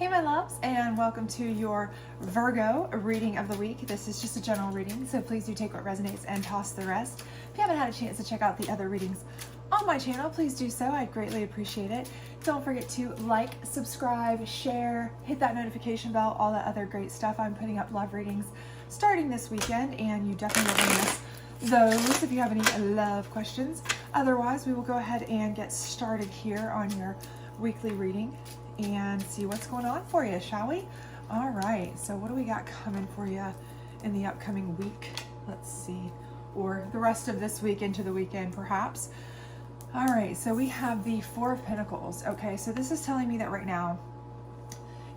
Hey my loves, and welcome to your Virgo reading of the week. This is just a general reading, so please do take what resonates and toss the rest. If you haven't had a chance to check out the other readings on my channel, please do so. I'd greatly appreciate it. Don't forget to like, subscribe, share, hit that notification bell, all that other great stuff. I'm putting up love readings starting this weekend, and you definitely don't want to miss those if you have any love questions. Otherwise, we will go ahead and get started here on your weekly reading and see what's going on for you, shall we? All right, so what do we got coming for you in the upcoming week? Let's see, or the rest of this week into the weekend perhaps. All right, so we have the Four of Pentacles. Okay, so this is telling me that right now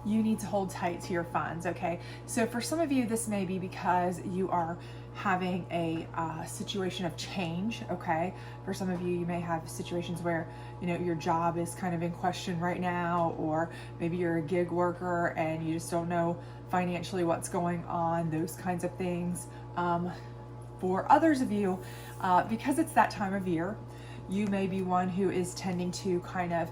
you need to hold tight to your funds. Okay, so for some of you this may be because you are having a situation of change. Okay, for some of you may have situations where your job is kind of in question right now, or maybe you're a gig worker and you just don't know financially what's going on, those kinds of things. For others of you, because it's that time of year, you may be one who is tending to kind of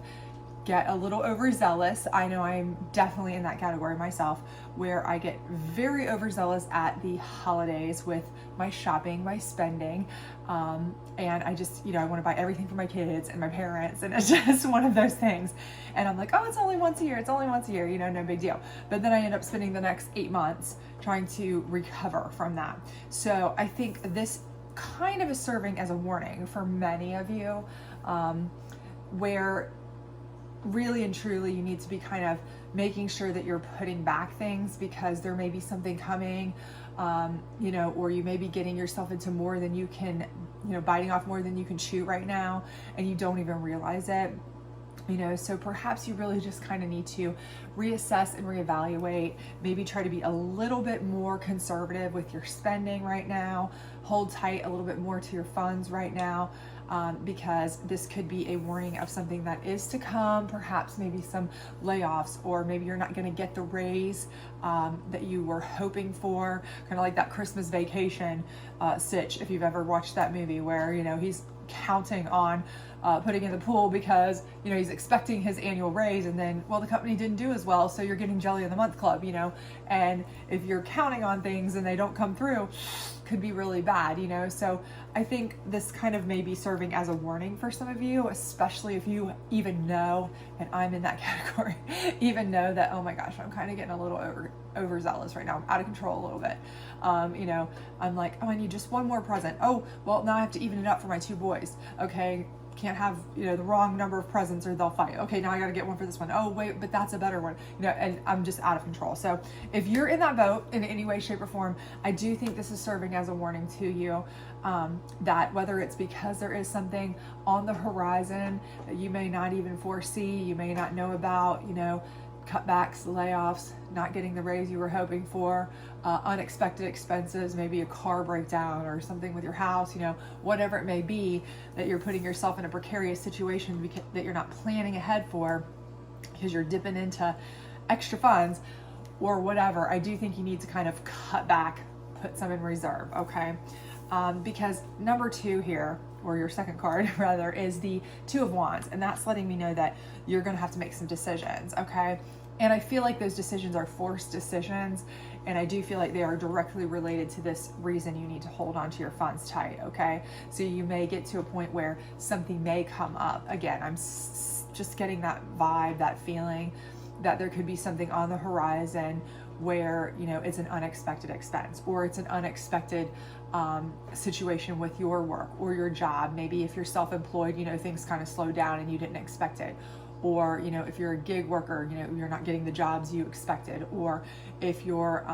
get a little overzealous. I know I'm definitely in that category myself, where I get very overzealous at the holidays with my shopping, my spending, and I just, I want to buy everything for my kids and my parents, and it's just one of those things. And I'm like, oh, it's only once a year, no big deal. But then I end up spending the next 8 months trying to recover from that. So I think this kind of is serving as a warning for many of you, where really and truly you need to be kind of making sure that you're putting back things, because there may be something coming, or you may be getting yourself into more than you can, biting off more than you can chew right now, and you don't even realize it. So perhaps you really just kind of need to reassess and reevaluate, maybe try to be a little bit more conservative with your spending right now, hold tight a little bit more to your funds right now, because this could be a warning of something that is to come, perhaps maybe some layoffs, or maybe you're not going to get the raise that you were hoping for, kind of like that Christmas Vacation sitch, if you've ever watched that movie, where he's counting on putting in the pool because he's expecting his annual raise, and then the company didn't do as well, so you're getting jelly of the month club, and if you're counting on things and they don't come through, could be really bad. So I think this kind of may be serving as a warning for some of you, especially if you even know, and I'm in that category, even know that, oh my gosh, I'm kind of getting a little overzealous right now, I'm out of control a little bit. I'm like, oh, I need just one more present. Oh, well, now I have to even it up for my 2 boys. Okay, can't have the wrong number of presents or they'll fight. Okay, now I got to get one for this one. Oh wait, but that's a better one. And I'm just out of control. So if you're in that boat in any way, shape, or form, I do think this is serving as a warning to you, that whether it's because there is something on the horizon that you may not even foresee, you may not know about, cutbacks, layoffs, not getting the raise you were hoping for, unexpected expenses, maybe a car breakdown or something with your house, whatever it may be, that you're putting yourself in a precarious situation that you're not planning ahead for because you're dipping into extra funds or whatever. I do think you need to kind of cut back, put some in reserve, okay? Because number 2 here, or your second card rather, is the Two of Wands, and that's letting me know that you're going to have to make some decisions, okay? And I feel like those decisions are forced decisions, and I do feel like they are directly related to this reason you need to hold on to your funds tight, okay? So you may get to a point where something may come up. Again, I'm just getting that vibe, that feeling that there could be something on the horizon where it's an unexpected expense, or it's an unexpected situation with your work or your job. Maybe if you're self-employed, things kind of slow down and you didn't expect it. Or if you're a gig worker, you're not getting the jobs you expected. Or if you're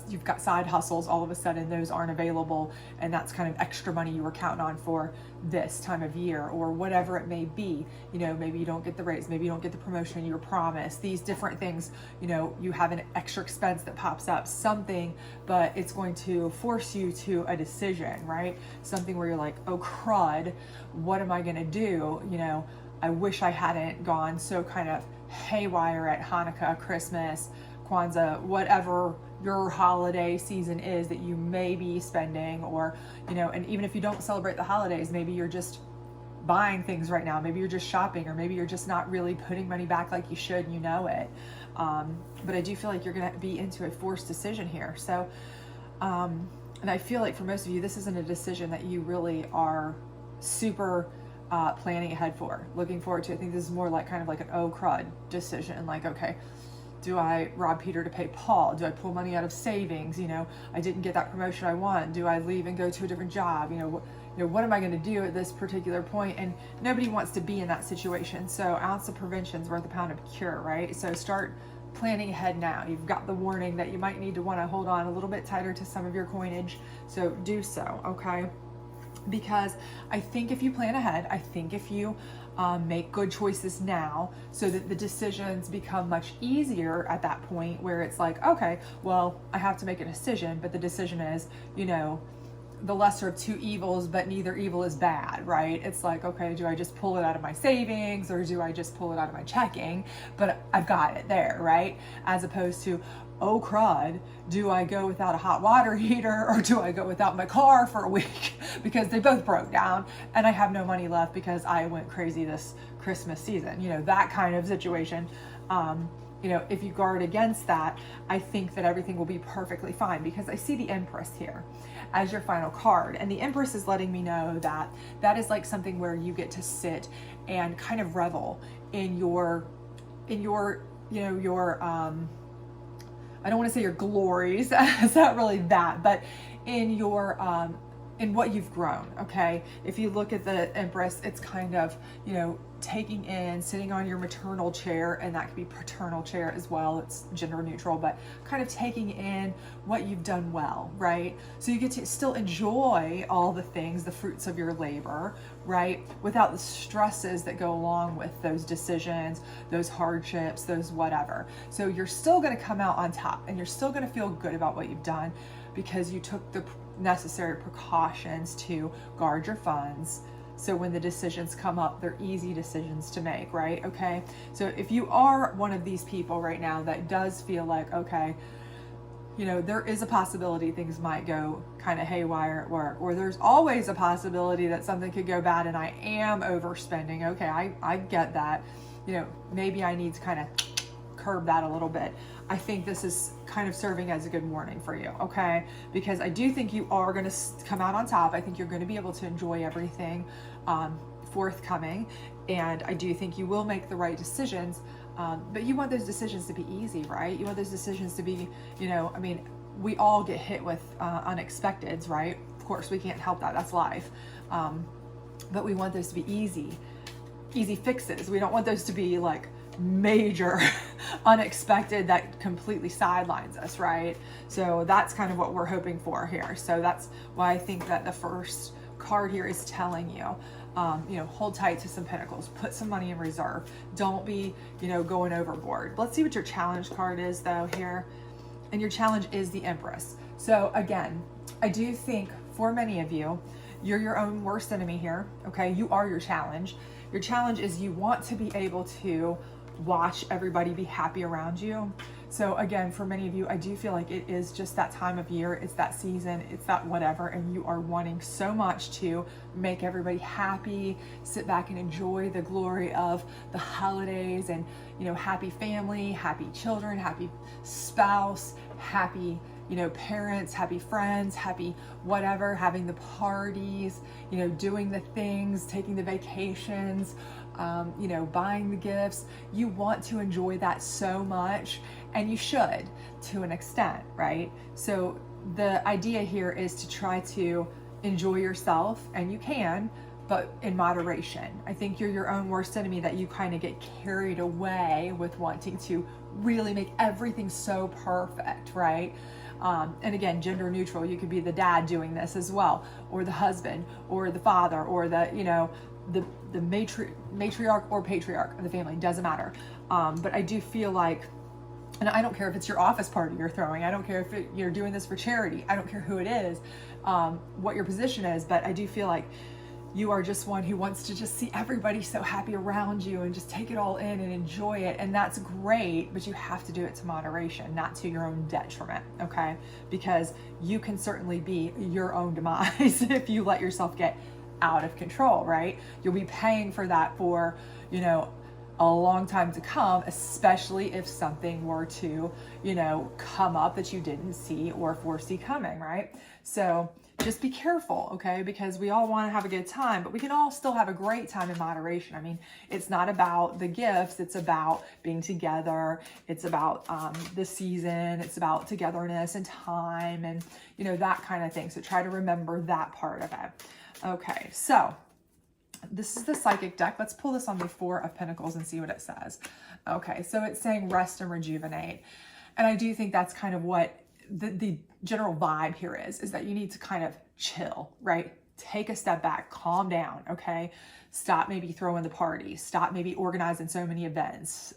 you've got side hustles, all of a sudden those aren't available, and that's kind of extra money you were counting on for this time of year, or whatever it may be. Maybe you don't get the raise, maybe you don't get the promotion you were promised, these different things. You have an extra expense that pops up, something, but it's going to force you to a decision, right? Something where you're like, oh crud, what am I gonna do? I wish I hadn't gone so kind of haywire at Hanukkah, Christmas, Kwanzaa, whatever your holiday season is that you may be spending, or and even if you don't celebrate the holidays, maybe you're just buying things right now. Maybe you're just shopping, or maybe you're just not really putting money back like you should, and you know it. But I do feel like you're going to be into a forced decision here. So, and I feel like for most of you, this isn't a decision that you really are super planning ahead for, looking forward to. I think this is more like kind of like an oh crud decision. Like, okay, do I rob Peter to pay Paul? Do I pull money out of savings? You know, I didn't get that promotion I want. Do I leave and go to a different job? You know, what am I going to do at this particular point? And nobody wants to be in that situation. So ounce of prevention is worth a pound of cure, right? So start planning ahead now. You've got the warning that you might need to want to hold on a little bit tighter to some of your coinage. So do so, okay? Because I think if you plan ahead, I think if you make good choices now, so that the decisions become much easier at that point where it's like, okay, well, I have to make a decision, but the decision is, you know, the lesser of two evils, but neither evil is bad, right? It's like, okay, do I just pull it out of my savings, or do I just pull it out of my checking? But I've got it there, right? As opposed to, oh crud, do I go without a hot water heater, or do I go without my car for a week because they both broke down and I have no money left because I went crazy this Christmas season? You know, that kind of situation. You know, if you guard against that, I think that everything will be perfectly fine, because I see the Empress here as your final card. And the Empress is letting me know that that is like something where you get to sit and kind of revel in your, you know, your, I don't want to say your glories, it's not really that, but in your, in what you've grown, okay? If you look at the Empress, it's kind of, you know, taking in, sitting on your maternal chair, and that could be paternal chair as well, it's gender neutral, but kind of taking in what you've done well, right? So you get to still enjoy all the things, the fruits of your labor, right? Without the stresses that go along with those decisions, those hardships, those whatever. So you're still gonna come out on top, and you're still gonna feel good about what you've done, because you took the necessary precautions to guard your funds. So when the decisions come up, they're easy decisions to make, right? Okay. So if you are one of these people right now that does feel like, okay, you know, there is a possibility things might go kind of haywire at work, or there's always a possibility that something could go bad and I am overspending. Okay, I get that. You know, maybe I need to kind of curb that a little bit. I think this is kind of serving as a good warning for you, okay? Because I do think you are going to come out on top. I think you're going to be able to enjoy everything forthcoming, and I do think you will make the right decisions, but you want those decisions to be easy, right? You want those decisions to be, you know, I mean, we all get hit with unexpecteds, right? Of course, we can't help that. That's life. But we want those to be easy fixes. We don't want those to be like major unexpected that completely sidelines us, right? So that's kind of what we're hoping for here. So that's why I think that the first card here is telling you, you know, hold tight to some pentacles, put some money in reserve. Don't be, you know, going overboard. Let's see what your challenge card is though here. And your challenge is the Empress. So again, I do think for many of you, you're your own worst enemy here. Okay. You are your challenge. Your challenge is you want to be able to watch everybody be happy around you. So again, for many of you, I do feel like it is just that time of year, it's that season, it's that whatever, and you are wanting so much to make everybody happy, sit back and enjoy the glory of the holidays, and, you know, happy family, happy children, happy spouse, happy, you know, parents, happy friends, happy whatever, having the parties, you know, doing the things, taking the vacations, you know, buying the gifts. You want to enjoy that so much, and you should to an extent, right? So the idea here is to try to enjoy yourself, and you can, but in moderation. I think you're your own worst enemy, that you kind of get carried away with wanting to really make everything so perfect, right? And again, gender neutral, you could be the dad doing this as well, or the husband, or the father, or the, you know, the matriarch or patriarch of the family, doesn't matter. But I do feel like, and I don't care if it's your office party you're throwing, I don't care if you're doing this for charity, I don't care who it is, what your position is, but I do feel like you are just one who wants to just see everybody so happy around you and just take it all in and enjoy it. And that's great, but you have to do it to moderation, not to your own detriment, okay? Because you can certainly be your own demise if you let yourself get out of control, right? You'll be paying for that for, you know, a long time to come, especially if something were to, you know, come up that you didn't see or foresee coming, right? So just be careful, okay? Because we all want to have a good time, but we can all still have a great time in moderation. I mean, it's not about the gifts, it's about being together. It's about the season, it's about togetherness and time and, you know, that kind of thing. So try to remember that part of it. Okay, so this is the psychic deck. Let's pull this on the Four of Pentacles and see what it says. Okay, so it's saying rest and rejuvenate. And I do think that's kind of what the general vibe here is that you need to kind of chill, right? Take a step back, calm down, okay? Stop maybe throwing the party. Stop maybe organizing so many events.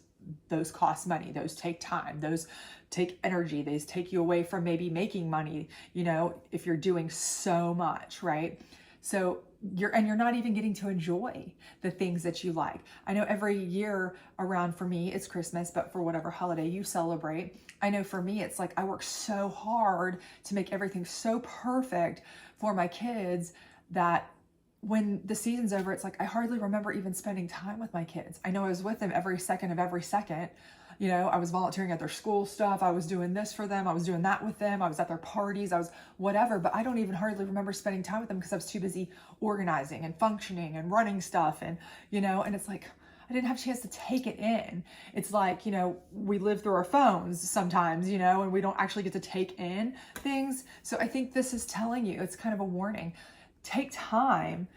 Those cost money. Those take time. Those take energy. These take you away from maybe making money, you know, if you're doing so much, right? So you're not even getting to enjoy the things that you like. I know every year around for me, it's Christmas, but for whatever holiday you celebrate, I know for me, it's like I work so hard to make everything so perfect for my kids that when the season's over, it's like I hardly remember even spending time with my kids. I know I was with them every second of every second. You know, I was volunteering at their school stuff. I was doing this for them. I was doing that with them. I was at their parties. I was whatever, but I don't even hardly remember spending time with them because I was too busy organizing and functioning and running stuff. And, you know, and it's like, I didn't have a chance to take it in. It's like, you know, we live through our phones sometimes, you know, and we don't actually get to take in things. So I think this is telling you, it's kind of a warning. Take time.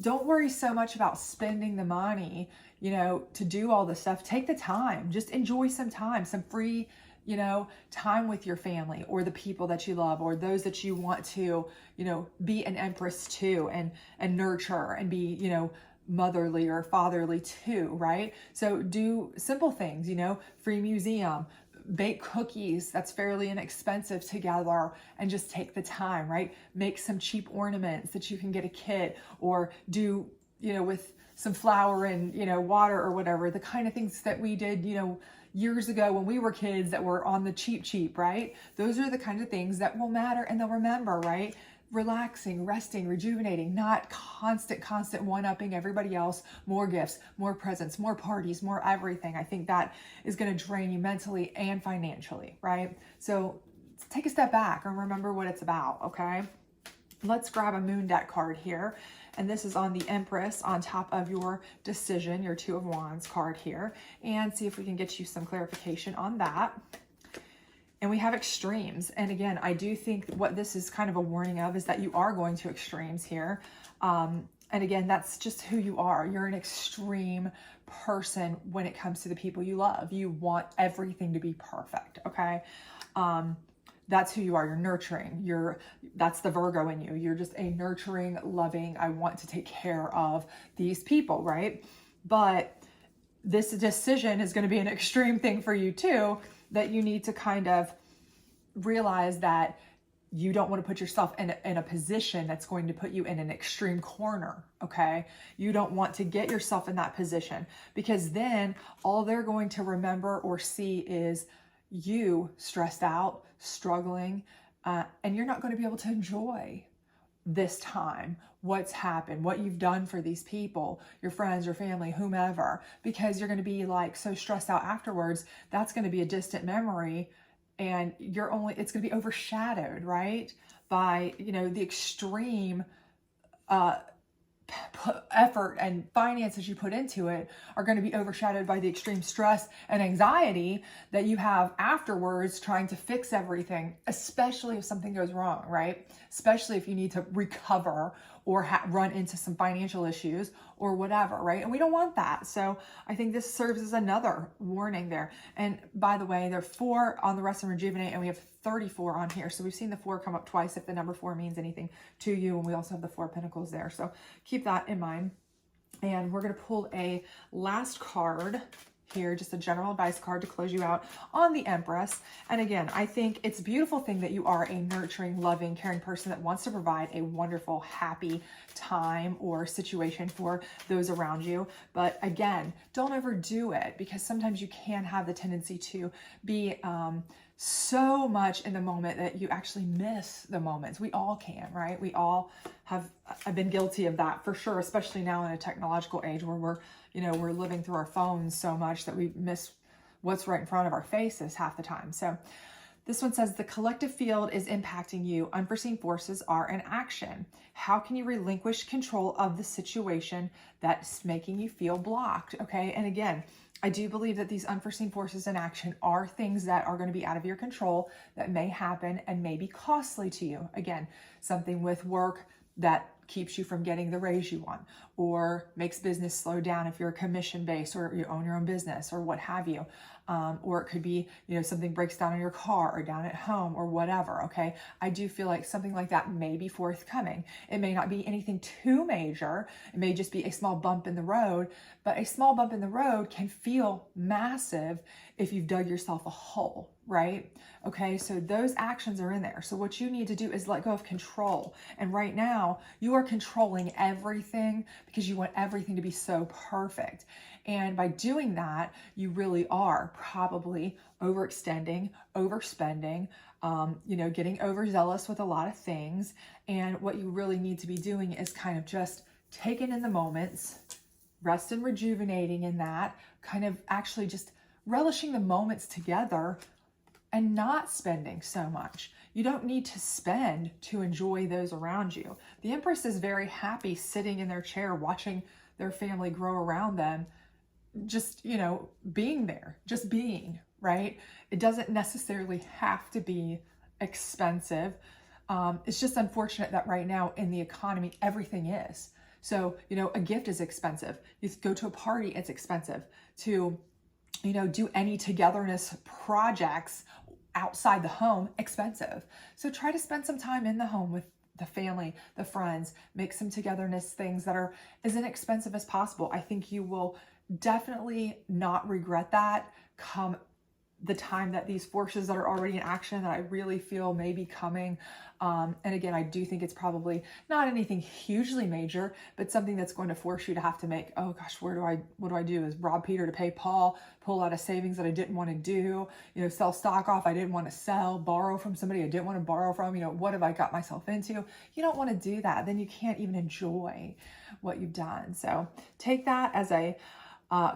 Don't worry so much about spending the money, you know, to do all this stuff. Take the time, just enjoy some time, some free, you know, time with your family or the people that you love or those that you want to, you know, be an empress to and nurture and be, you know, motherly or fatherly too, right? So do simple things, you know, free museum, bake cookies that's fairly inexpensive together and just take the time, right? Make some cheap ornaments that you can get a kit or do, you know, with some flour and, you know, water or whatever, the kind of things that we did, you know, years ago when we were kids that were on the cheap, right? Those are the kind of things that will matter and they'll remember, right? Relaxing, resting, rejuvenating, not constant one-upping everybody else, more gifts, more presents, more parties, more everything. I think that is going to drain you mentally and financially, right? So take a step back and remember what it's about, okay? Let's grab a moon deck card here. And this is on the Empress on top of your decision, your Two of Wands card here, and see if we can get you some clarification on that. And we have extremes. And again, I do think what this is kind of a warning of is that you are going to extremes here. And again, that's just who you are. You're an extreme person when it comes to the people you love. You want everything to be perfect, okay? That's who you are. You're nurturing. That's the Virgo in you. You're just a nurturing, loving, I want to take care of these people, right? But this decision is going to be an extreme thing for you too, that you need to kind of realize that you don't want to put yourself in a position that's going to put you in an extreme corner, okay? You don't want to get yourself in that position because then all they're going to remember or see is you stressed out, struggling, and you're not going to be able to enjoy this time, what's happened, what you've done for these people, your friends, your family, whomever, because you're going to be like so stressed out afterwards. That's going to be a distant memory and it's going to be overshadowed, right? By, you know, the extreme, effort and finances you put into it are going to be overshadowed by the extreme stress and anxiety that you have afterwards trying to fix everything, especially if something goes wrong, right? Especially if you need to recover or run into some financial issues or whatever, right? And we don't want that. So I think this serves as another warning there. And by the way, there are 4 on the Rest and Rejuvenate, and we have 34 on here. So we've seen the 4 come up twice if the number 4 means anything to you. And we also have the 4 Pentacles there. So keep that in mind. And we're going to pull a last card here, just a general advice card to close you out on the Empress. And again, I think it's a beautiful thing that you are a nurturing, loving, caring person that wants to provide a wonderful, happy time or situation for those around you. But again, don't overdo it because sometimes you can have the tendency to be so much in the moment that you actually miss the moments. We all can, right? We all have, I've been guilty of that for sure, especially now in a technological age where we're living through our phones so much that we miss what's right in front of our faces half the time. So this one says, the collective field is impacting you. Unforeseen forces are in action. How can you relinquish control of the situation that's making you feel blocked? Okay. And again, I do believe that these unforeseen forces in action are things that are going to be out of your control, that may happen and may be costly to you. Again, something with work that keeps you from getting the raise you want, or makes business slow down if you're commission based or you own your own business or what have you. Or it could be, something breaks down in your car or down at home or whatever. Okay. I do feel like something like that may be forthcoming. It may not be anything too major. It may just be a small bump in the road, but a small bump in the road can feel massive if you've dug yourself a hole, right? Okay. So those actions are in there. So what you need to do is let go of control. And right now you are controlling everything because you want everything to be so perfect. And by doing that, you really are probably overextending, overspending, getting overzealous with a lot of things. And what you really need to be doing is kind of just taking in the moments, rest and rejuvenating in that, kind of actually just relishing the moments together and not spending so much. You don't need to spend to enjoy those around you. The Empress is very happy sitting in their chair, watching their family grow around them, just, being there, just being, right? It doesn't necessarily have to be expensive. It's just unfortunate that right now in the economy, everything is. So, a gift is expensive. You go to a party, it's expensive. To, do any togetherness projects outside the home, expensive. So try to spend some time in the home with the family, the friends, make some togetherness things that are as inexpensive as possible. I think you will definitely not regret that come the time that these forces that are already in action that I really feel may be coming. And again, I do think it's probably not anything hugely major, but something that's going to force you to have to make, oh gosh, what do I do? Is rob Peter to pay Paul, pull out of savings that I didn't want to do, sell stock off I didn't want to sell, borrow from somebody I didn't want to borrow from, what have I got myself into? You don't want to do that. Then you can't even enjoy what you've done. So take that as a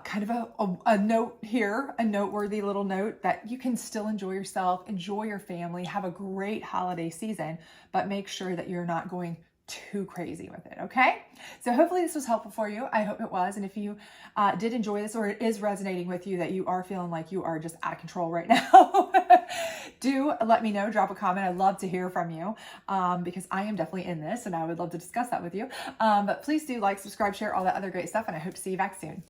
kind of a note here, a noteworthy little note that you can still enjoy yourself, enjoy your family, have a great holiday season, but make sure that you're not going too crazy with it. Okay. So hopefully this was helpful for you. I hope it was. And if you did enjoy this, or it is resonating with you, that you are feeling like you are just out of control right now, do let me know, drop a comment. I'd love to hear from you because I am definitely in this and I would love to discuss that with you. But please do like, subscribe, share all that other great stuff. And I hope to see you back soon.